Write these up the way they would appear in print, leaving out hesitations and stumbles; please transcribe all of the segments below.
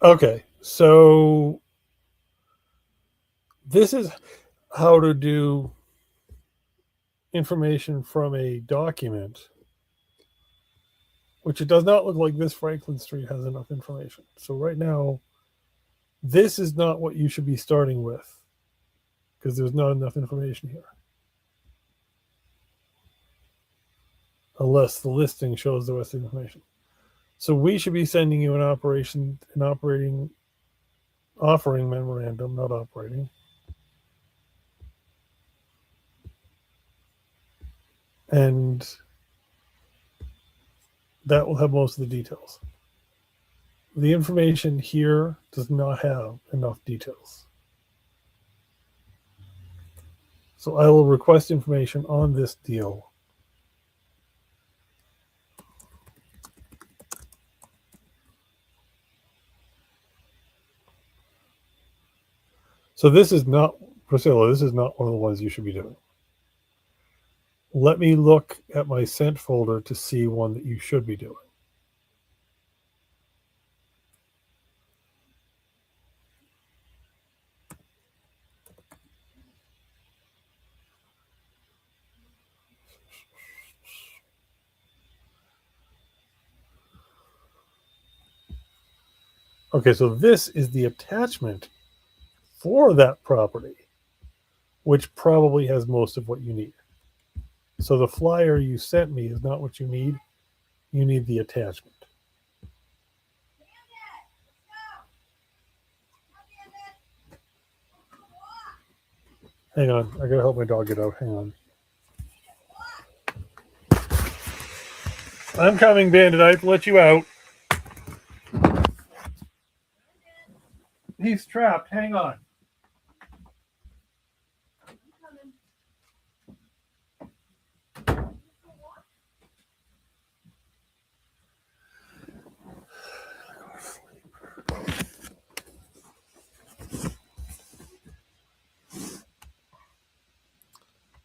Okay, so this is how to do information from a document, which it does not look like this Franklin Street has enough information. So right now, this is not what you should be starting with because there's not enough information here. Unless the listing shows the rest of the information. So we should be sending you an operating offering memorandum, not operating. And that will have most of the details. The information here does not have enough details. So I will request information on this deal. So this is not, Priscilla, this is not one of the ones you should be doing. Let me look at my sent folder to see one that you should be doing. Okay, so this is the attachment for that property, which probably has most of what you need. So the flyer you sent me is not what you need. You need the attachment. Hang on, I gotta help my dog get out. Hang on. I'm coming, Bandit. I let you out. He's trapped. Hang on.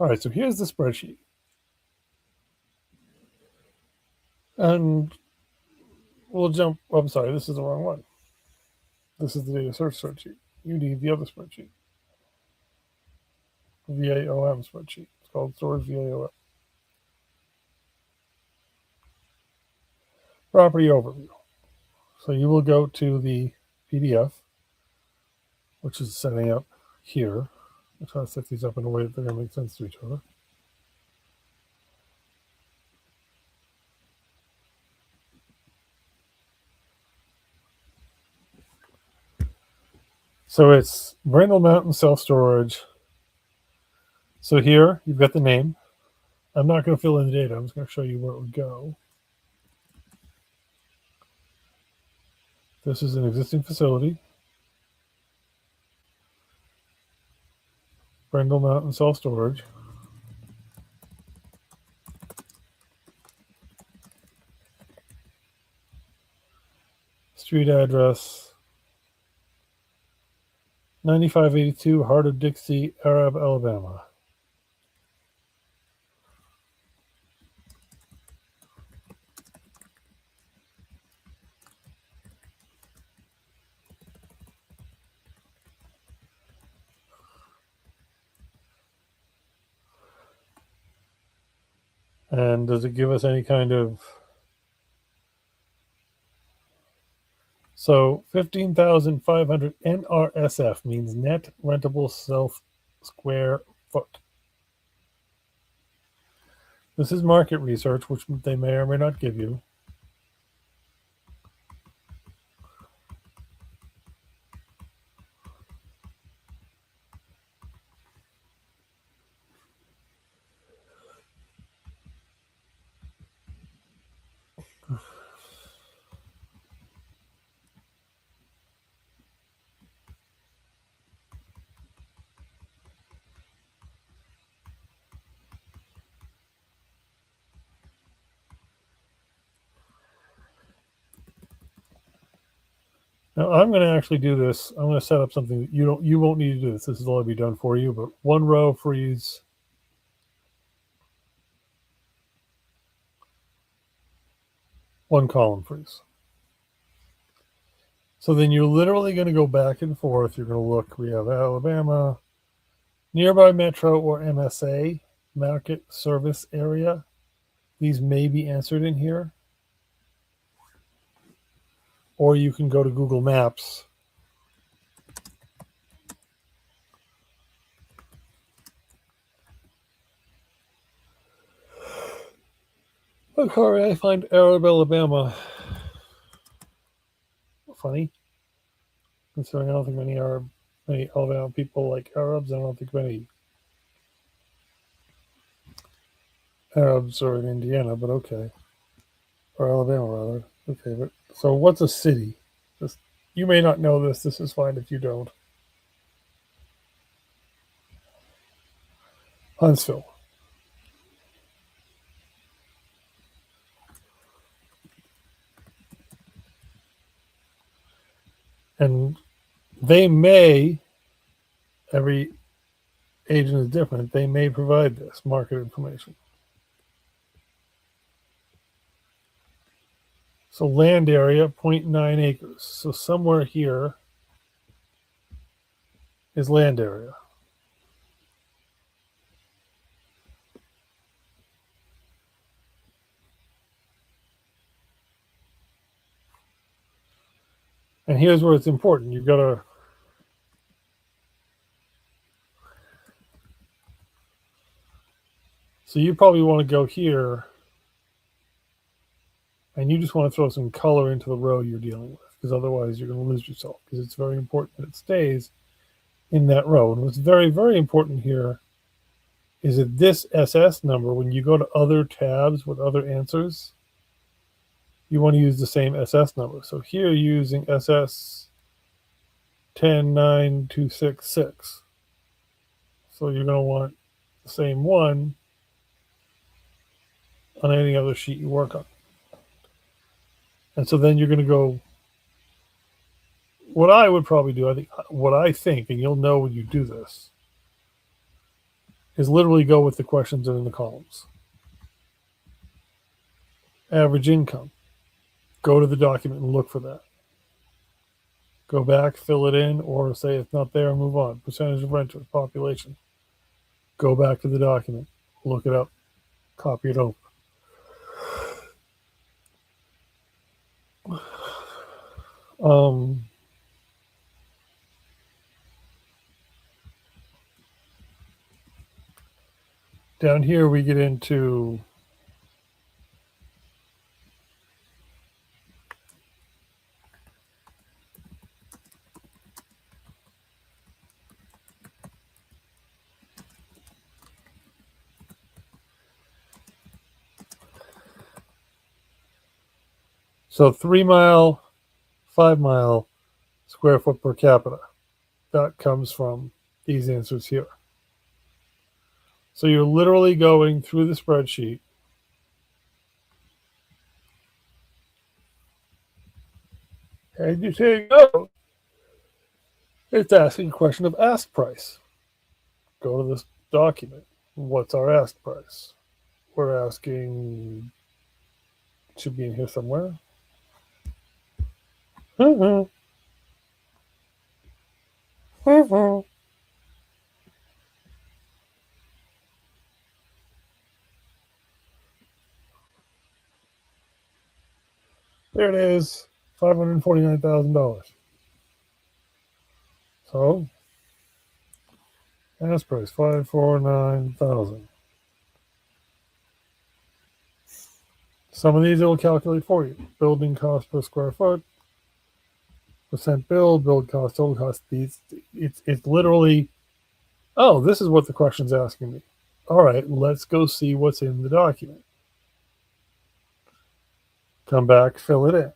All right, so here's the spreadsheet. And we'll jump. Oh, I'm sorry, this is the wrong one. This is the data search spreadsheet. You need the other spreadsheet. VAOM spreadsheet. It's called Storage VAOM. Property overview. So you will go to the PDF, which is setting up here. I'm trying to set these up in a way that they're going to make sense to each other. So it's Brindle Mountain Self Storage. So here you've got the name. I'm not going to fill in the data. I'm just going to show you where it would go. This is an existing facility. Brindle Mountain Self Storage. Street address 9582 Heart of Dixie, Arab, Alabama. And does it give us any kind of... So 15,500 NRSF means net rentable self square foot. This is market research, which they may or may not give you. Now I'm going to actually do this. I'm going to set up something that you won't need to do this. This will all be done for you, but one row freeze, one column freeze. So then you're literally going to go back and forth. You're going to look. We have Alabama, nearby metro or MSA, market service area. These may be answered in here. Or you can go to Google Maps. Look, I find Arab Alabama funny, considering I don't think many Alabama people like Arabs. I don't think many Arabs are in Indiana, but okay. Or Alabama, rather. Okay, but so what's a city? Just, you may not know this. This is fine if you don't. Huntsville. And they may, every agent is different, they may provide this market information. So land area, 0.9 acres. So somewhere here is land area. And here's where it's important. You've got to so you probably want to go here and you just want to throw some color into the road you're dealing with, because otherwise you're going to lose yourself, because it's very important that it stays in that row. And what's very, very important here is that this SS number, when you go to other tabs with other answers, you want to use the same SS number. So here you're using SS 109266. So you're going to want the same one on any other sheet you work on. And so then you're going to go, what I would probably do, I think, and you'll know when you do this, is literally go with the questions that are in the columns. Average income. Go to the document and look for that. Go back, fill it in, or say it's not there, move on. Percentage of renters, population. Go back to the document, look it up, copy it over. Down here we get into so 3 mile, 5 mile square foot per capita. That comes from these answers here. So you're literally going through the spreadsheet and you say, oh, it's asking a question of ask price. Go to this document. What's our ask price? We're asking, should be in here somewhere. There it is, $549,000. So, ask price, $549,000. Some of these it will calculate for you. Building cost per square foot, percent build cost, total cost. It's literally, oh, this is what the question's asking me. All right, let's go see what's in the document. Come back, fill it in.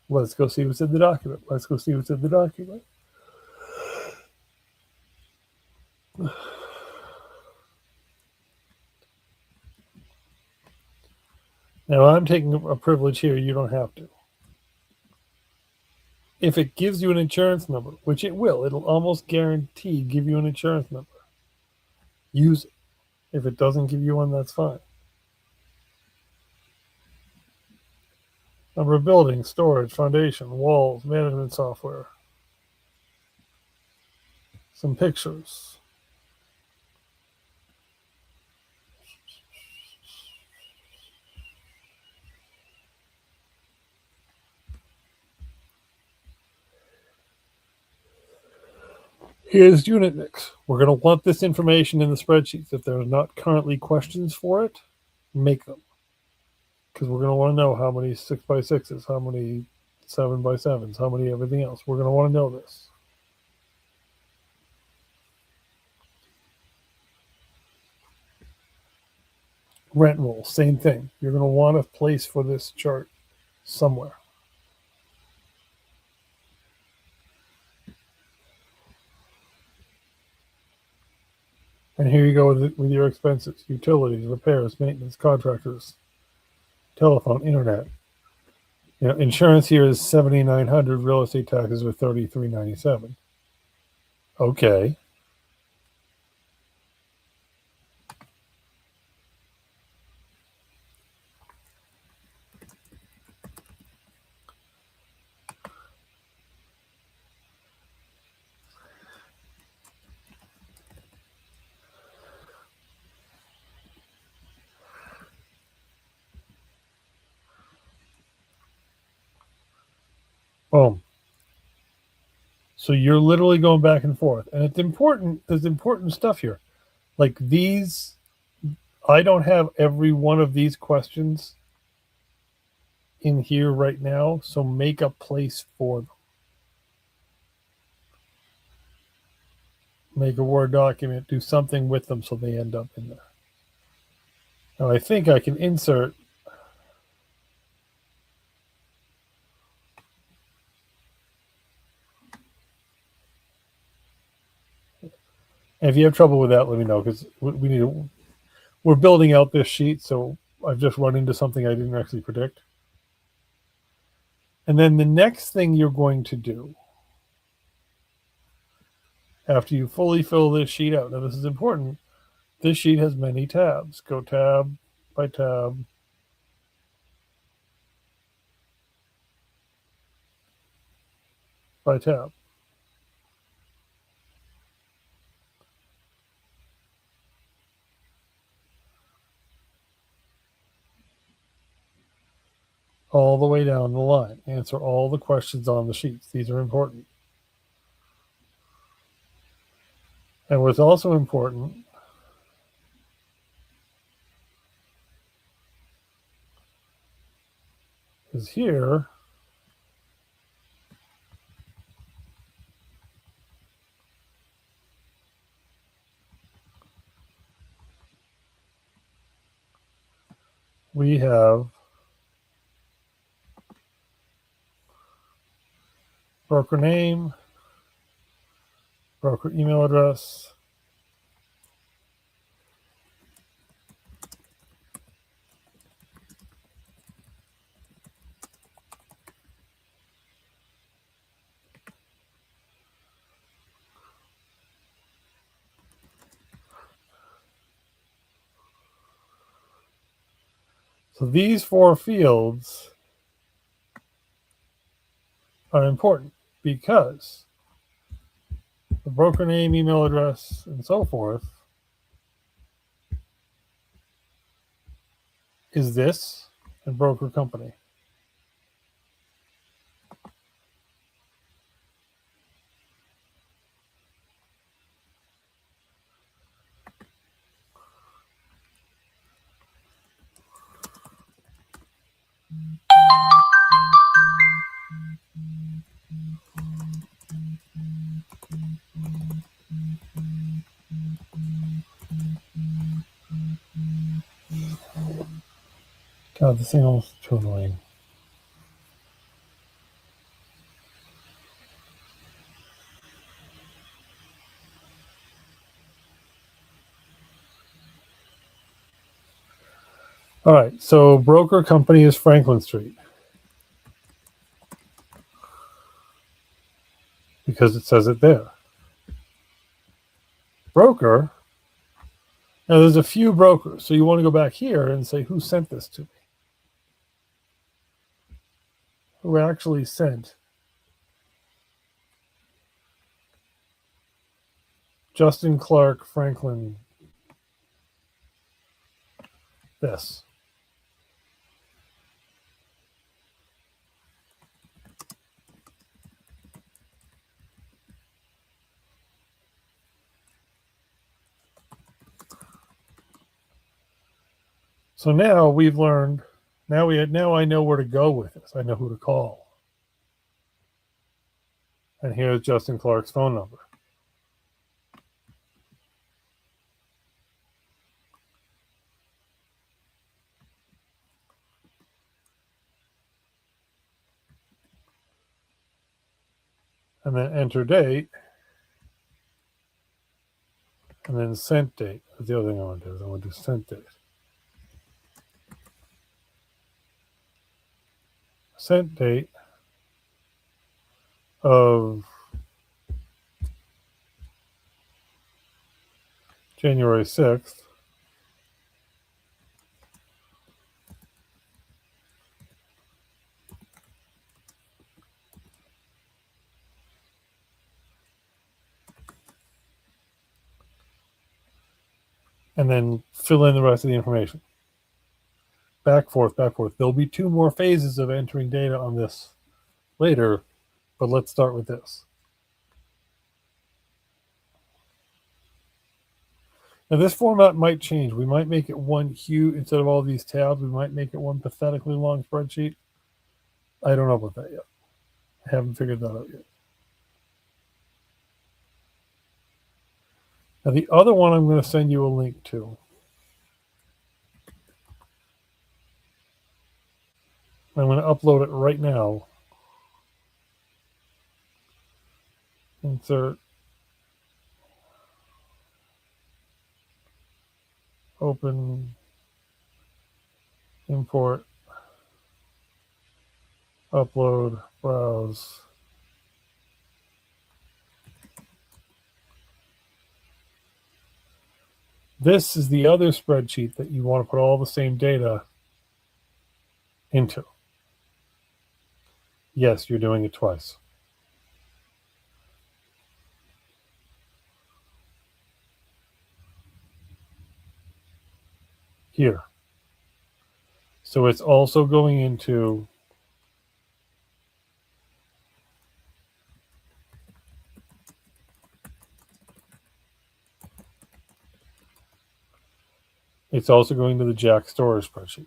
Let's go see what's in the document. Let's go see what's in the document. Now, I'm taking a privilege here. You don't have to. If it gives you an insurance number, which it will, it'll almost guarantee give you an insurance number. Use it. If it doesn't give you one, that's fine. Number of buildings, storage, foundation, walls, management software. Some pictures. Here's unit mix. We're going to want this information in the spreadsheets. If there are not currently questions for it, make them. Because we're going to want to know how many 6x6s, how many 7x7s, how many everything else. We're going to want to know this. Rent roll, same thing. You're going to want a place for this chart somewhere. And here you go with your expenses, utilities, repairs, maintenance, contractors, telephone, internet. You know, insurance here is $7,900. Real estate taxes are $33.97. Okay. Boom. So you're literally going back and forth, and it's important. There's important stuff here, like these. I don't have every one of these questions in here right now, so make a place for them. Make a Word document, do something with them so they end up in there. Now I think I can insert and if you have trouble with that, let me know, because we need to, we're building out this sheet, so I've just run into something I didn't actually predict. And then the next thing you're going to do after you fully fill this sheet out, now this is important, this sheet has many tabs. Go tab by tab. By tab. All the way down the line. Answer all the questions on the sheets. These are important. And what's also important is here we have broker name, broker email address, so these 4 fields are important because the broker name, email address, and so forth is this and broker company. God, this thing almost too annoying. All right, so broker company is Franklin Street because it says it there. Broker, now there's a few brokers, so you want to go back here and say, who sent this to me? who actually sent Justin Clark Franklin this. So now we've learned. Now I know where to go with this. I know who to call. And here's Justin Clark's phone number. And then enter date. And then sent date. That's the other thing I want to do is I want to do sent date. Sent date of January 6th. And then fill in the rest of the information. Back, forth, back, forth. There'll be 2 more phases of entering data on this later, but let's start with this. Now this format might change. We might make it one huge, instead of all these tabs, we might make it one pathetically long spreadsheet. I don't know about that yet. I haven't figured that out yet. Now the other one I'm going to send you a link to. I'm going to upload it right now. Insert. Open. Import. Upload. Browse. This is the other spreadsheet that you want to put all the same data into. Yes, you're doing it twice. Here. So it's also going into it's also going to the Jack storage spreadsheet.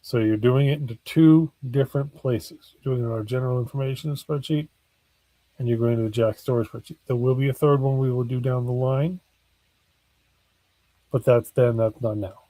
So you're doing it into 2 different places. You're doing it in our general information spreadsheet, and you're going to the Jack storage spreadsheet. There will be a third one we will do down the line, but that's not now.